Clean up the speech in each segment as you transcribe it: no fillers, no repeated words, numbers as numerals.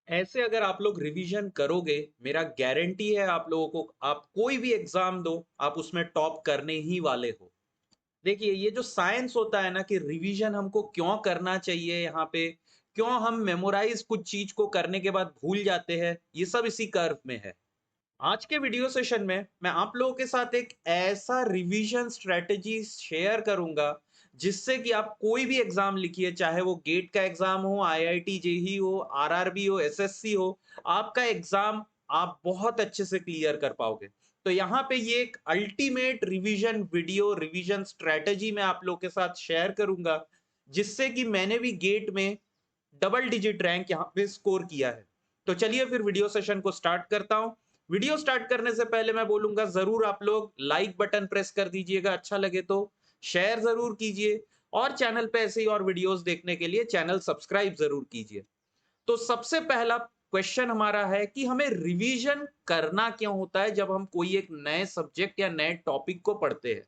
ऐसे अगर आप लोग रिवीजन करोगे, मेरा गारंटी है आप लोगों को, आप कोई भी एग्जाम दो, आप उसमें टॉप करने ही वाले हो। देखिए, ये जो साइंस होता है ना कि रिवीजन हमको क्यों करना चाहिए यहाँ पे, क्यों हम मेमोराइज कुछ चीज को करने के बाद भूल जाते हैं, ये सब इसी कर्व में है। आज के वीडियो सेशन में मैं आप लोगों के साथ एक ऐसा रिवीजन स्ट्रेटजी शेयर करूंगा जिससे कि आप कोई भी एग्जाम लिखिए, चाहे वो गेट का एग्जाम हो, आईआईटी जेई हो, आरआरबी हो, एसएससी हो, आपका एग्जाम आप बहुत अच्छे से क्लियर कर पाओगे। तो यहाँ पे ये एक ultimate revision video, revision strategy मैं आप लोग के साथ शेयर करूंगा, जिससे कि मैंने भी गेट में डबल डिजिट रैंक यहाँ पे स्कोर किया है। तो चलिए फिर वीडियो सेशन को स्टार्ट करता हूँ। वीडियो स्टार्ट करने से पहले मैं बोलूंगा, जरूर आप लोग लाइक बटन प्रेस कर दीजिएगा, अच्छा लगे तो शेयर जरूर कीजिए, और चैनल पे ऐसे ही और वीडियोस देखने के लिए चैनल सब्सक्राइब जरूर कीजिए। तो सबसे पहला क्वेश्चन हमारा है कि हमें रिवीजन करना क्यों होता है जब हम कोई एक नए सब्जेक्ट या नए टॉपिक को पढ़ते हैं।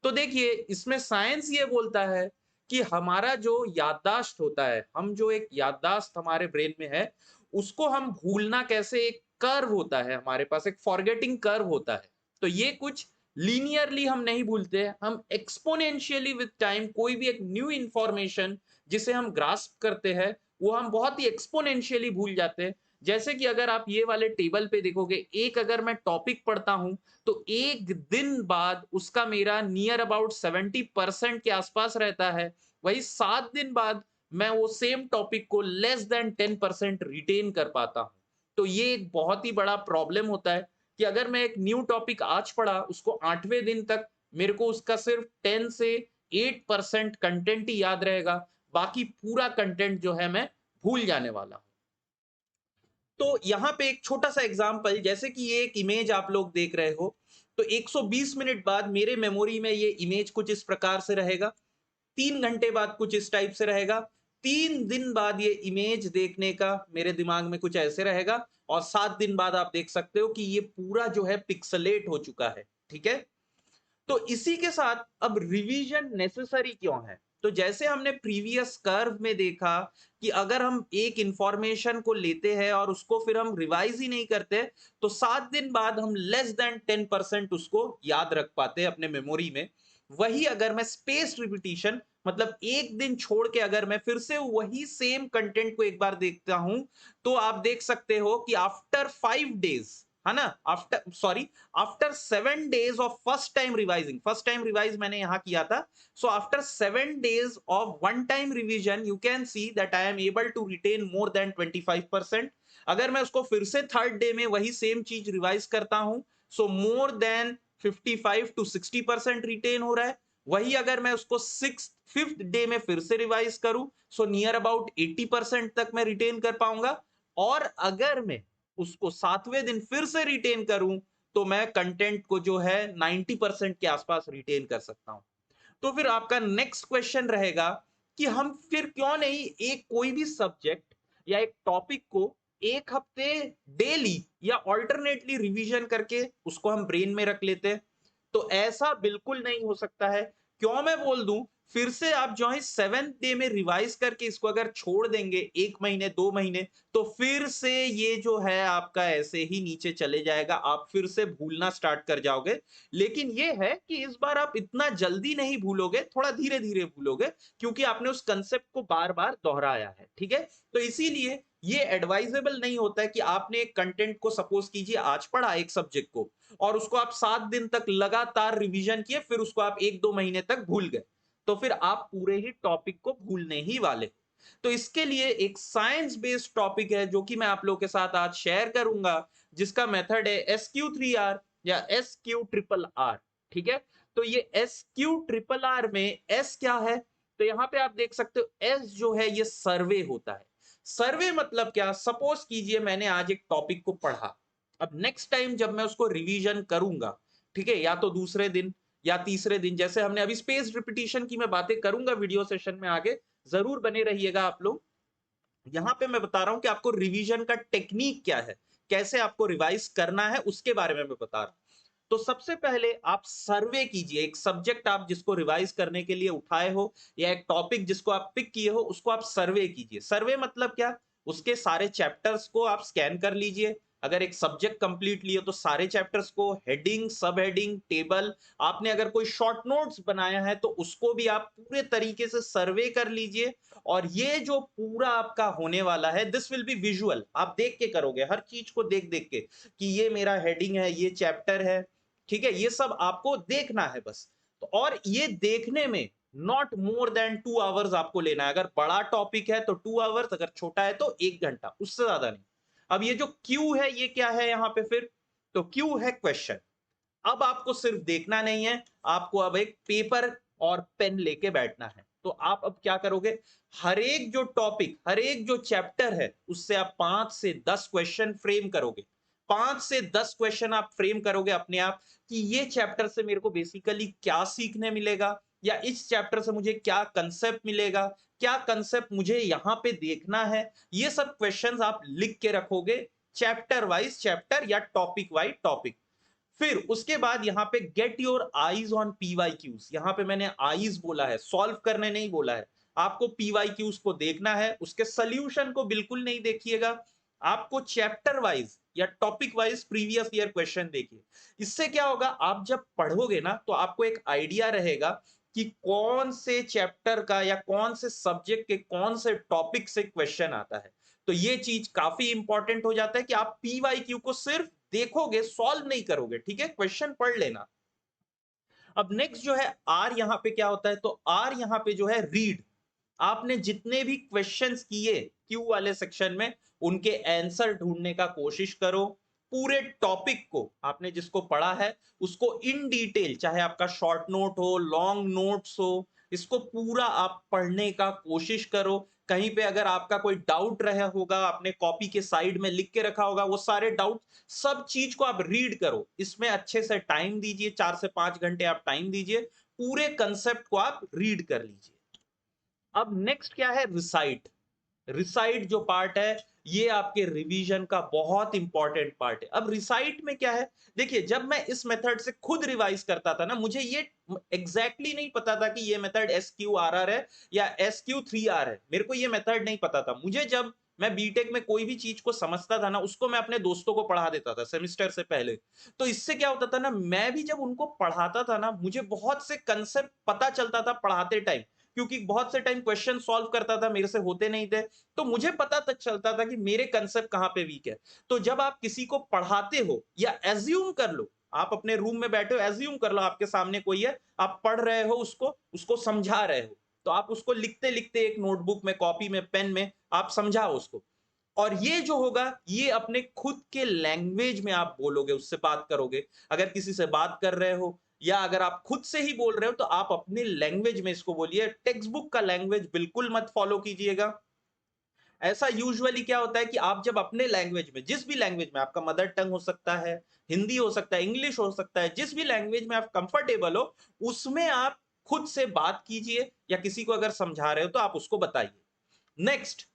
तो देखिए, इसमें साइंस ये बोलता है कि हमारा जो याददाश्त होता है, हम जो एक याददाश्त हमारे ब्रेन में है, उसको हम भूलना कैसे, एक कर्व होता है हमारे पास, एक फॉरगेटिंग कर्व होता है। तो ये कुछ लीनियरली हम नहीं भूलते हैं, हम एक्सपोनेंशियली विद टाइम कोई भी एक न्यू इंफॉर्मेशन जिसे हम ग्रास्प करते हैं, वो हम बहुत ही एक्सपोनेंशियली भूल जाते हैं। जैसे कि अगर आप ये वाले टेबल पे देखोगे, एक अगर मैं टॉपिक पढ़ता हूं, तो एक दिन बाद उसका मेरा नियर अबाउट 70% के आसपास रहता है। वही 7 दिन बाद मैं वो सेम टॉपिक को लेस देन 10% रिटेन कर पाता हूँ। तो ये एक बहुत ही बड़ा प्रॉब्लम होता है कि अगर मैं एक न्यू टॉपिक आज पढ़ा, उसको 8वें दिन तक मेरे को उसका सिर्फ 10 से 8% कंटेंट ही याद रहेगा, बाकी पूरा कंटेंट जो है मैं भूल जाने वाला हूँ। तो यहाँ पे एक छोटा सा एग्जांपल, जैसे कि ये एक इमेज आप लोग देख रहे हो, तो 120 मिनट बाद मेरे मेमोरी में ये इमेज कुछ इस प्रकार से रहेगा, 3 घंटे बाद कुछ इस टाइप से रहेगा, 3 दिन बाद ये इमेज देखने का मेरे दिमाग में कुछ ऐसे रहेगा, और 7 दिन बाद आप देख सकते हो कि ये पूरा जो है पिक्सलेट हो चुका है। ठीक है। तो इसी के साथ अब रिवीजन नेसेसरी क्यों है। तो जैसे हमने प्रीवियस कर्व में देखा कि अगर हम एक इंफॉर्मेशन को लेते हैं और उसको फिर हम रिवाइज ही नहीं करते, तो 7 दिन बाद हम लेस देन 10% उसको याद रख पाते हैं अपने मेमोरी में। वही अगर मैं स्पेस रिपीटिशन, मतलब एक दिन छोड़ के अगर मैं फिर से वही सेम कंटेंट को एक बार देखता हूं, तो आप देख सकते हो कि आफ्टर 5 डेज, है ना, after sorry, after 7 days of first time revising, first time revise मैंने यहां किया था, so after 7 days of one time revision you can see that I am able to retain more than 25%। अगर मैं उसको फिर से थर्ड डे में वही सेम चीज रिवाइज करता हूं, सो मोर देन 55 to 60% रिटेन हो रहा है। वही अगर मैं उसको सिक्स फिफ्थ डे में फिर से रिवाइज करूं, सो नियर अबाउट 80% तक मैं रिटेन कर पाऊंगा। और अगर मैं उसको 7वें दिन फिर से रिटेन करूं, तो मैं कंटेंट को जो है 90% के आसपास रिटेन कर सकता हूं। तो फिर आपका नेक्स्ट क्वेश्चन रहेगा कि हम फिर क्यों नहीं एक कोई भी सब्जेक्ट या एक टॉपिक को एक हफ्ते डेली या ऑल्टरनेटली रिवीजन करके उसको हम ब्रेन में रख लेते हैं। तो ऐसा बिल्कुल नहीं हो सकता है। क्यों मैं बोल दूं, फिर से आप जो है 7th डे में रिवाइज करके इसको अगर छोड़ देंगे 1 महीने 2 महीने, तो फिर से ये जो है आपका ऐसे ही नीचे चले जाएगा, आप फिर से भूलना स्टार्ट कर जाओगे। लेकिन ये है कि इस बार आप इतना जल्दी नहीं भूलोगे, थोड़ा धीरे धीरे भूलोगे, क्योंकि आपने उस कंसेप्ट को बार बार दोहराया है। ठीक है। तो इसीलिए ये एडवाइजेबल नहीं होता है कि आपने एक कंटेंट को, सपोज कीजिए आज पढ़ा एक सब्जेक्ट को, और उसको आप 7 दिन तक लगातार रिवीजन किए, फिर उसको आप 1 2 महीने तक भूल गए, तो फिर आप पूरे ही टॉपिक को भूलने ही वाले हो। तो इसके लिए एक साइंस बेस्ड टॉपिक है जो कि मैं आप लोगों के साथ आज शेयर करूंगा, जिसका मेथड है SQ3R या SQ RRR। ठीक है। तो ये SQ RRR में एस क्या है, तो यहां पे आप देख सकते हो एस जो है ये सर्वे होता है। सर्वे मतलब क्या, सपोज कीजिए मैंने आज एक टॉपिक को पढ़ा, अब नेक्स्ट टाइम जब मैं उसको रिवीजन करूंगा, ठीक है, या तो दूसरे दिन या तीसरे दिन, जैसे हमने अभी स्पेस रिपीटिशन की मैं बातें करूंगा वीडियो सेशन में आगे, जरूर बने रहिएगा आप लोग। यहां पे मैं बता रहा हूं कि आपको रिवीजन का टेक्निक क्या है, कैसे आपको रिवाइज करना है, उसके बारे में मैं बता रहा हूं। तो सबसे पहले आप सर्वे कीजिए, एक सब्जेक्ट आप जिसको रिवाइज करने के लिए उठाए हो, या एक टॉपिक जिसको आप पिक किए हो, उसको आप सर्वे कीजिए। सर्वे मतलब क्या, उसके सारे चैप्टर्स को आप स्कैन कर लीजिए। अगर एक सब्जेक्ट कंप्लीट लिए तो सारे चैप्टर्स को, हेडिंग, सब हेडिंग, टेबल, आपने अगर कोई शॉर्ट नोट्स बनाया है तो उसको भी आप पूरे तरीके से सर्वे कर लीजिए। और ये जो पूरा आपका होने वाला है, दिस विल बी विजुअल, आप देख के करोगे, हर चीज को देख देख के कि ये मेरा हेडिंग है, ये चैप्टर है, ठीक है, ये सब आपको देखना है बस। तो और ये देखने में नॉट मोर देन 2 आवर्स आपको लेना है। अगर बड़ा टॉपिक है तो 2 आवर्स, अगर छोटा है तो 1 घंटा, उससे ज्यादा नहीं। अब ये जो क्यू है, ये क्या है यहाँ पे फिर? तो क्यू है क्वेश्चन। अब आपको सिर्फ देखना नहीं है, आपको अब एक पेपर और पेन लेके बैठना है। तो आप अब क्या करोगे, हर एक जो टॉपिक, हर एक जो चैप्टर है, उससे आप 5 से 10 क्वेश्चन फ्रेम करोगे। 5 से 10 क्वेश्चन आप फ्रेम करोगे अपने आप, कि ये चैप्टर से मेरे को बेसिकली क्या सीखने मिलेगा, या इस चैप्टर से मुझे क्या कंसेप्ट मिलेगा, क्या कंसेप्ट मुझे यहां पे देखना है। ये सब क्वेश्चंस आप लिख के रखोगे, चैप्टर वाइज चैप्टर या टॉपिक वाइज टॉपिक। फिर उसके बाद यहाँ पे get your eyes on PYQs, यहाँ पे मैंने आईज बोला है, सॉल्व करने नहीं बोला है। आपको पीवाईक्यूज को देखना है, उसके सोल्यूशन को बिल्कुल नहीं देखिएगा। आपको चैप्टर वाइज या topic wise previous year question देखिए। इससे क्या होगा, आप जब पढ़ोगे ना तो आपको एक आइडिया रहेगा कि कौन से चैप्टर का या कौन से सब्जेक्ट के कौन से टॉपिक से क्वेश्चन आता है। तो ये चीज काफी इंपॉर्टेंट हो जाता है कि आप पीवाईक्यू को सिर्फ देखोगे, सॉल्व नहीं करोगे, ठीक है, क्वेश्चन पढ़ लेना। अब नेक्स्ट जो है आर, यहां पे क्या होता है, तो आर यहां पे जो है रीड। आपने जितने भी क्वेश्चंस किए क्यू वाले सेक्शन में, उनके आंसर ढूंढने का कोशिश करो। पूरे टॉपिक को आपने जिसको पढ़ा है उसको इन डिटेल, चाहे आपका शॉर्ट नोट हो, लॉन्ग नोट्स हो, इसको पूरा आप पढ़ने का कोशिश करो। कहीं पे अगर आपका कोई डाउट रहा होगा, आपने कॉपी के साइड में लिख के रखा होगा, वो सारे डाउट, सब चीज को आप रीड करो। इसमें अच्छे से टाइम दीजिए, 4 से 5 घंटे आप टाइम दीजिए, पूरे कंसेप्ट को आप रीड कर लीजिए। अब नेक्स्ट क्या है, रिसाइट। रिसाइट जो पार्ट है, ये आपके रिवीजन का बहुत इंपॉर्टेंट पार्ट है। अब रिसाइट में क्या है, देखिए जब मैं इस मेथड से खुद रिवाइज करता था ना, मुझे ये एग्जैक्टली नहीं पता था कि ये मेथड SQRR है या SQ3R है। मेरे को ये मेथड नहीं पता था। मुझे जब मैं बीटेक में कोई भी चीज को समझता था ना, उसको मैं अपने दोस्तों को पढ़ा देता था सेमेस्टर से पहले। तो इससे क्या होता था ना, मैं भी जब उनको पढ़ाता था ना, मुझे बहुत से कंसेप्ट पता चलता था पढ़ाते टाइम, क्योंकि बहुत से टाइम क्वेश्चन सॉल्व करता था, मेरे से होते नहीं थे। तो मुझे पता तक चलता था कि मेरे कंसेप्ट कहां पे वीक है। तो जब आप किसी को पढ़ाते हो, या एज्यूम कर लो, आप अपने रूम में बैठे हो, एज्यूम कर लो आपके सामने कोई है, आप पढ़ रहे हो उसको, उसको समझा रहे हो, तो आप उसको लिखते लिखते एक नोटबुक में, कॉपी में, पेन में आप समझाओ उसको। और ये जो होगा, ये अपने खुद के लैंग्वेज में आप बोलोगे, उससे बात करोगे। अगर किसी से बात कर रहे हो या अगर आप खुद से ही बोल रहे हो, तो आप अपने लैंग्वेज में इसको बोलिए। टेक्स्ट बुक का लैंग्वेज बिल्कुल मत फॉलो कीजिएगा। ऐसा यूजुअली क्या होता है कि आप जब अपने लैंग्वेज में, जिस भी लैंग्वेज में, आपका मदर टंग हो सकता है, हिंदी हो सकता है, इंग्लिश हो सकता है, जिस भी लैंग्वेज में आप कंफर्टेबल हो, उसमें आप खुद से बात कीजिए, या किसी को अगर समझा रहे हो तो आप उसको बताइए। नेक्स्ट,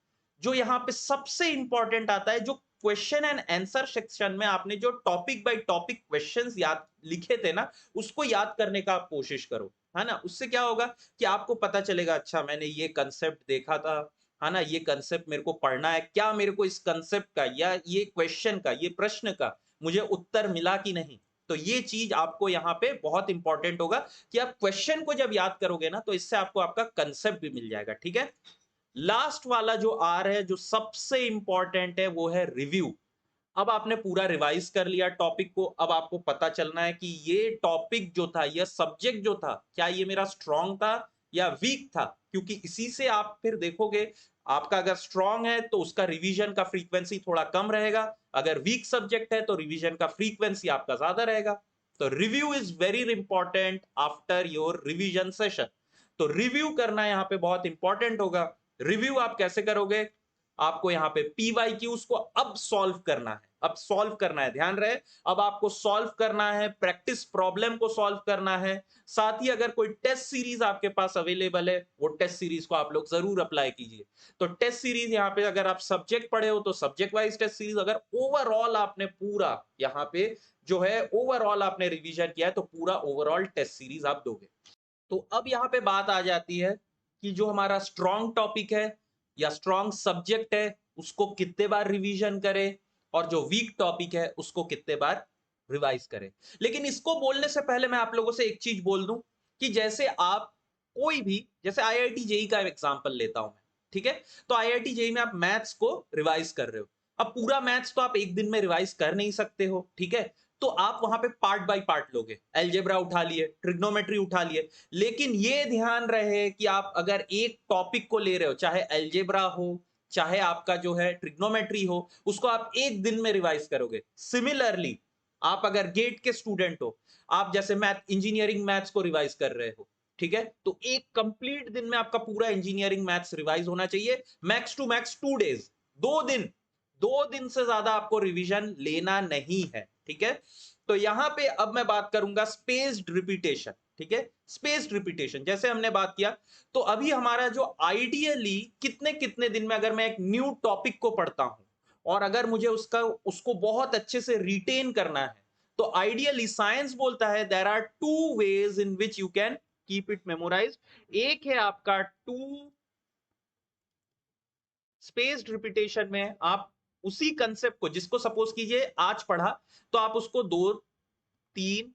जो यहां पे सबसे इंपॉर्टेंट आता है, जो क्वेश्चन एंड आंसर सेक्शन में आपने जो टॉपिक बाय टॉपिक क्वेश्चंस याद लिखे थे ना, उसको याद करने का आप कोशिश करो, है ना। उससे क्या होगा कि आपको पता चलेगा, अच्छा मैंने ये कंसेप्ट देखा था, है ना, ये कंसेप्ट मेरे को पढ़ना है, क्या मेरे को इस कंसेप्ट का या ये क्वेश्चन का, ये प्रश्न का मुझे उत्तर मिला कि नहीं। तो ये चीज आपको यहाँ पे बहुत इंपॉर्टेंट होगा कि आप क्वेश्चन को जब याद करोगे ना, तो इससे आपको आपका कंसेप्ट भी मिल जाएगा, ठीक है। लास्ट वाला जो आर है, जो सबसे इंपॉर्टेंट है, वो है रिव्यू। अब आपने पूरा रिवाइज कर लिया टॉपिक को, अब आपको पता चलना है कि ये टॉपिक जो था, यह सब्जेक्ट जो था, क्या ये मेरा स्ट्रांग था या वीक था। क्योंकि इसी से आप फिर देखोगे, आपका अगर स्ट्रांग है तो उसका रिवीजन का फ्रीक्वेंसी थोड़ा कम रहेगा, अगर वीक सब्जेक्ट है तो रिवीजन का फ्रीक्वेंसी आपका ज्यादा रहेगा। तो review is very important after your revision session. तो रिव्यू करना यहाँ पे बहुत इंपॉर्टेंट होगा। रिव्यू आप कैसे करोगे, आपको यहाँ पे पीवाईक्यूज को अब सॉल्व करना है, अब सॉल्व करना है, ध्यान रहे। अब आपको सॉल्व करना है, प्रैक्टिस प्रॉब्लम को सॉल्व करना है। साथ ही अगर कोई टेस्ट सीरीज आपके पास अवेलेबल है, वो टेस्ट सीरीज को आप लोग जरूर अप्लाई कीजिए। तो टेस्ट सीरीज यहाँ पे, अगर आप सब्जेक्ट पढ़े हो तो सब्जेक्ट वाइज टेस्ट सीरीज, अगर ओवरऑल आपने पूरा यहाँ पे जो है ओवरऑल आपने रिवीजन किया है, तो पूरा ओवरऑल टेस्ट सीरीज आप दोगे। तो अब यहाँ पे बात आ जाती है कि जो हमारा स्ट्रॉन्ग टॉपिक है या स्ट्रॉन्ग सब्जेक्ट है, उसको कितने बार रिवीजन करे, और जो वीक टॉपिक है उसको कितने बार रिवाइज करे। लेकिन इसको बोलने से पहले मैं आप लोगों से एक चीज बोल दूं कि जैसे आप कोई भी, जैसे आईआईटी जेई का एग्जांपल लेता हूं मैं, ठीक है? तो आईआईटी जेई में आप मैथ्स को रिवाइज कर रहे हो। अब पूरा मैथ्स तो आप एक दिन में रिवाइज कर नहीं सकते हो, ठीक है? तो आप वहां पे पार्ट बाय पार्ट लोगे, अलजेब्रा उठा लिए, ट्रिग्नोमेट्री उठा लिए। लेकिन ये ध्यान रहे कि आप अगर एक टॉपिक को ले रहे हो, चाहे अलजेब्रा हो, चाहे आपका जो है ट्रिग्नोमेट्री हो, उसको आप एक दिन में रिवाइज करोगे। सिमिलरली आप अगर गेट के स्टूडेंट हो, आप जैसे मैथ, इंजीनियरिंग मैथ्स को रिवाइज कर रहे हो, ठीक है? तो एक कंप्लीट दिन में आपका पूरा इंजीनियरिंग मैथ्स रिवाइज होना चाहिए। मैक्स टू मैक्स 2 डेज, 2 दिन, 2 दिन से ज्यादा आपको रिवीजन लेना नहीं है, ठीक है? तो यहां पे अब मैं बात करूंगा स्पेस्ड रिपीटेशन, ठीक है? स्पेस्ड रिपीटेशन जैसे हमने बात किया, तो अभी हमारा जो आइडियली कितने कितने दिन में, अगर मैं एक न्यू टॉपिक को पढ़ता हूं और अगर मुझे उसको बहुत अच्छे से रिटेन करना है, तो आइडियली साइंस बोलता है there are 2 ways in which you can keep it memorise. एक है आपका टू स्पेस्ड रिपीटेशन में आप उसी कंसेप्ट को, जिसको सपोज कीजिए आज पढ़ा, तो आप उसको 2, 3,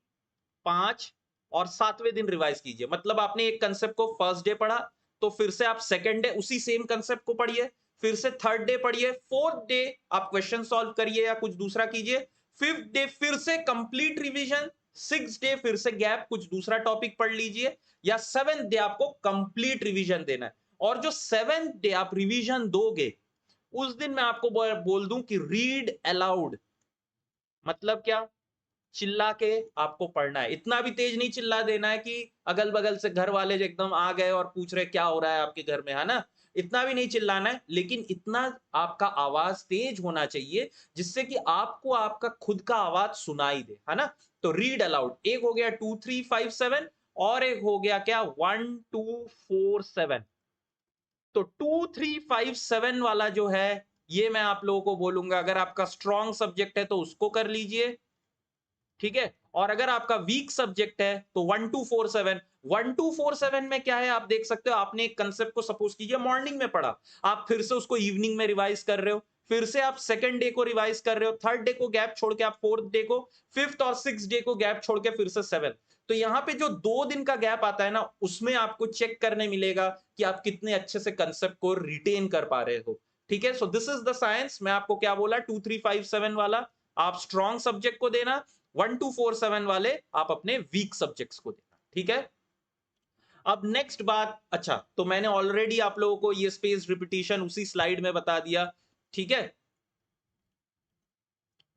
5 और 7वें दिन रिवाइज कीजिए। मतलब आपने एक कंसेप्ट को फर्स्ट डे पढ़ा, तो फिर से आप सेकंड डे उसी सेम कंसेप्ट को पढ़िए, फिर से थर्ड डे पढ़िए, फोर्थ डे आप क्वेश्चन सॉल्व करिए या कुछ दूसरा कीजिए, फिफ्थ डे फिर से कंप्लीट रिवीजन, सिक्स डे फिर से गैप, कुछ दूसरा टॉपिक पढ़ लीजिए, या सेवेंथ डे आपको कंप्लीट रिवीजन देना है। और जो सेवेंथ डे आप रिवीजन दोगे, उस दिन मैं आपको बोल दूं कि रीड अलाउड। मतलब क्या? चिल्ला के आपको पढ़ना है। इतना भी तेज नहीं चिल्ला देना है कि अगल बगल से घर वाले जो एकदम आ गए और पूछ रहे क्या हो रहा है आपके घर में, है ना? इतना भी नहीं चिल्लाना है, लेकिन इतना आपका आवाज तेज होना चाहिए जिससे कि आपको आपका खुद का आवाज सुनाई दे, है ना? तो रीड अलाउड एक हो गया 2, 3, 5, 7, और एक हो गया क्या 1, 2, 4, 7। तो 2, 3, 5, 7 वाला जो है, ये मैं आप लोगों को बोलूंगा, अगर आपका स्ट्रॉन्ग सब्जेक्ट है तो उसको कर लीजिए, ठीक है? और अगर आपका वीक सब्जेक्ट है तो 1, 2, 4, 7। 1, 2, 4, 7 में क्या है, आप देख सकते हो, आपने एक कंसेप्ट को सपोज कीजिए मॉर्निंग में पढ़ा, आप फिर से उसको इवनिंग में रिवाइज कर रहे हो, फिर से आप सेकंड डे को रिवाइज कर रहे हो, थर्ड डे को गैप छोड़ के आप फोर्थ डे को, फिफ्थ और सिक्स डे को गैप छोड़ के फिर से सेवेंथ। तो यहाँ पे जो 2 दिन का गैप आता है ना, उसमें आपको चेक करने मिलेगा कि आप कितने अच्छे से कंसेप्ट को रिटेन कर पा रहे हो, ठीक है? So this is the science. मैं आपको क्या बोला, 2, 3, 5, 7 वाला आप स्ट्रॉन्ग सब्जेक्ट को देना, 1, 2, 4, 7 वाले आप अपने वीक सब्जेक्ट्स को देना, ठीक है? अब नेक्स्ट बात, अच्छा तो मैंने ऑलरेडी आप लोगों को ये स्पेस रिपीटिशन उसी स्लाइड में बता दिया, ठीक है?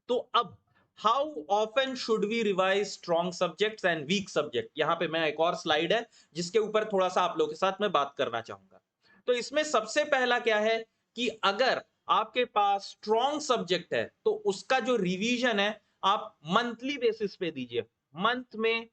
तो अब how often should we revise strong subjects and weak subject, यहां पे मैं एक और स्लाइड है जिसके ऊपर थोड़ा सा आप लोगों के साथ में बात करना चाहूंगा। तो इसमें सबसे पहला क्या है कि अगर आपके पास स्ट्रॉन्ग सब्जेक्ट है तो उसका जो रिवीजन है आप मंथली बेसिस पे दीजिए, मंथ में,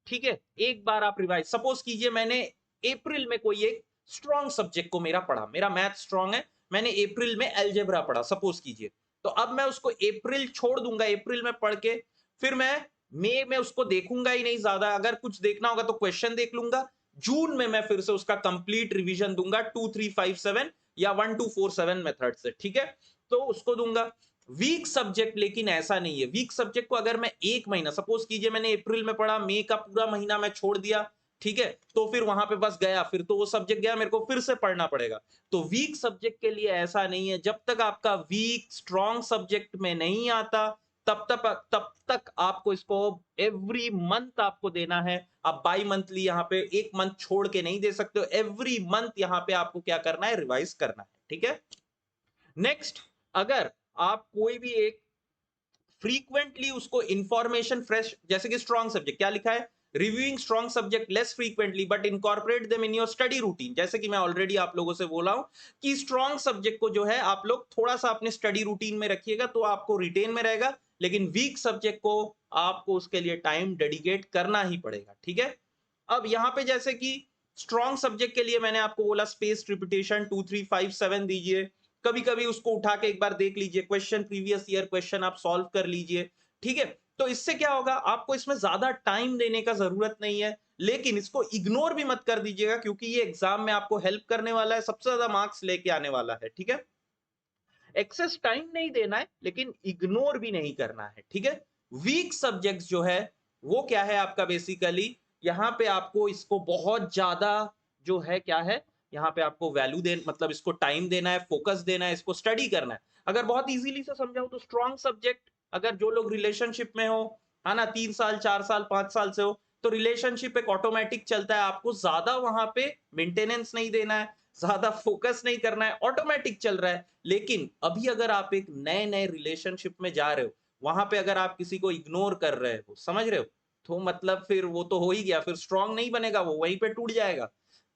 ठीक है? एक बार आप रिवाइज, सपोज कीजिए मैंने अप्रैल में कोई एक स्ट्रॉन्ग सब्जेक्ट को मेरा पढ़ा, मेरा मैथ स्ट्रॉन्ग है, मैंने अप्रैल में अलजेब्रा पढ़ा सपोज कीजिए, तो अब मैं उसको अप्रैल छोड़ दूंगा, अप्रैल में पढ़ के फिर मैं मई में उसको देखूंगा ही नहीं ज्यादा, अगर कुछ देखना होगा तो क्वेश्चन देख लूंगा। जून में मैं फिर से उसका कंप्लीट रिवीजन दूंगा 2, 3, 5, 7 या 1, 2, 4, 7 मेथड से, ठीक है? तो उसको दूंगा। वीक सब्जेक्ट लेकिन ऐसा नहीं है, वीक सब्जेक्ट को अगर मैं एक महीना, सपोज कीजिए मैंने अप्रैल में पढ़ा, मई का पूरा महीना मैं छोड़ दिया, ठीक है? तो फिर वहां पे बस गया, फिर तो वो सब्जेक्ट गया, मेरे को फिर से पढ़ना पड़ेगा। तो वीक सब्जेक्ट के लिए ऐसा नहीं है, जब तक आपका वीक स्ट्रॉन्ग सब्जेक्ट में नहीं आता तब तक आपको इसको एवरी मंथ आपको देना है। आप बाई मंथली यहाँ पे एक मंथ छोड़ के नहीं दे सकते हो, एवरी मंथ यहाँ पे आपको क्या करना है, रिवाइज करना है, ठीक है? नेक्स्ट, अगर आप कोई भी एक फ्रीक्वेंटली उसको इंफॉर्मेशन फ्रेश, जैसे कि स्ट्रॉन्ग सब्जेक्ट क्या लिखा है, reviewing strong subject less frequently but incorporate them in your study routine, जैसे कि मैं ऑलरेडी आप लोगों से बोला हूं कि स्ट्रॉन्ग सब्जेक्ट को जो है आप लोग थोड़ा सा अपने स्टडी रूटीन में रखिएगा तो आपको रिटेन में रहेगा, लेकिन वीक सब्जेक्ट को आपको उसके लिए टाइम डेडिकेट करना ही पड़ेगा, ठीक है? अब यहां पे जैसे कि स्ट्रॉन्ग सब्जेक्ट के लिए मैंने आपको बोला स्पेस रिपीटेशन 2, 3, 5, 7 दीजिए, कभी कभी उसको उठा के एक बार देख लीजिए, क्वेश्चन प्रीवियस ईयर क्वेश्चन आप सॉल्व कर लीजिए, ठीक है? तो इससे क्या होगा, आपको इसमें ज्यादा टाइम देने का जरूरत नहीं है, लेकिन इसको इग्नोर भी मत कर दीजिएगा क्योंकि ये एग्जाम में आपको हेल्प करने वाला है, सबसे ज्यादा मार्क्स लेके आने वाला है, ठीक है? एक्सेस टाइम नहीं देना है लेकिन इग्नोर भी नहीं करना है, ठीक है। वीक सब्जेक्ट्स जो है वो क्या है आपका, बेसिकली यहाँ पे आपको इसको बहुत ज्यादा जो है क्या है, यहाँ पे आपको वैल्यू दे, मतलब इसको टाइम देना है, फोकस देना है, इसको स्टडी करना है। अगर बहुत इजीली से समझाऊं तो स्ट्रॉन्ग सब्जेक्ट, अगर जो लोग रिलेशनशिप में हो, है ना, 3 साल 4 साल 5 साल से हो, तो रिलेशनशिप एक ऑटोमेटिक चलता है, आपको ज्यादा वहां पे मेंटेनेंस नहीं देना है, ज्यादा फोकस नहीं करना है, ऑटोमेटिक चल रहा है। लेकिन अभी अगर आप एक नए नए रिलेशनशिप में जा रहे हो, वहां पे अगर आप किसी को इग्नोर कर रहे हो, समझ रहे हो, तो मतलब फिर वो तो हो ही गया, फिर स्ट्रांग नहीं बनेगा, वो वहीं पे टूट जाएगा।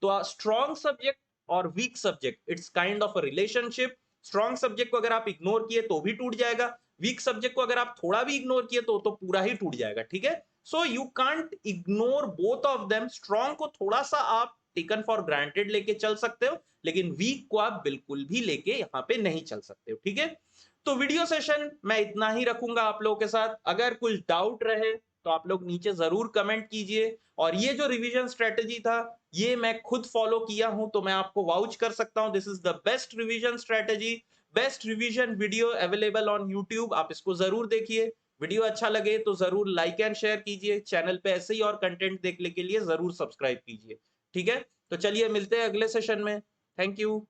तो स्ट्रांग सब्जेक्ट और weak subject, it's kind of a relationship. Strong subject को अगर आप इग्नोर किए तो भी टूट जाएगा, वीक सब्जेक्ट को अगर आप थोड़ा भी इग्नोर किए तो पूरा ही टूट जाएगा, ठीक है। So you can't ignore both of them. Strong को थोड़ा सा आप टेकन फॉर ग्रांटेड लेके चल सकते हो, लेकिन वीक को आप बिल्कुल भी लेके यहाँ पे नहीं चल सकते हो, ठीक है। तो वीडियो सेशन मैं इतना ही रखूंगा आप लोगों के साथ। अगर कुछ डाउट रहे तो आप लोग नीचे जरूर कमेंट कीजिए। और ये जो रिवीजन स्ट्रेटेजी था, ये मैं खुद फॉलो किया हूं, तो मैं आपको वाउच कर सकता हूं, this is the best revision strategy, best revision video available on YouTube. आप इसको जरूर देखिए। वीडियो अच्छा लगे तो जरूर लाइक एंड शेयर कीजिए। चैनल पे ऐसे ही और कंटेंट देखने के लिए जरूर सब्सक्राइब कीजिए, ठीक है। तो चलिए मिलते हैं अगले सेशन में। Thank you.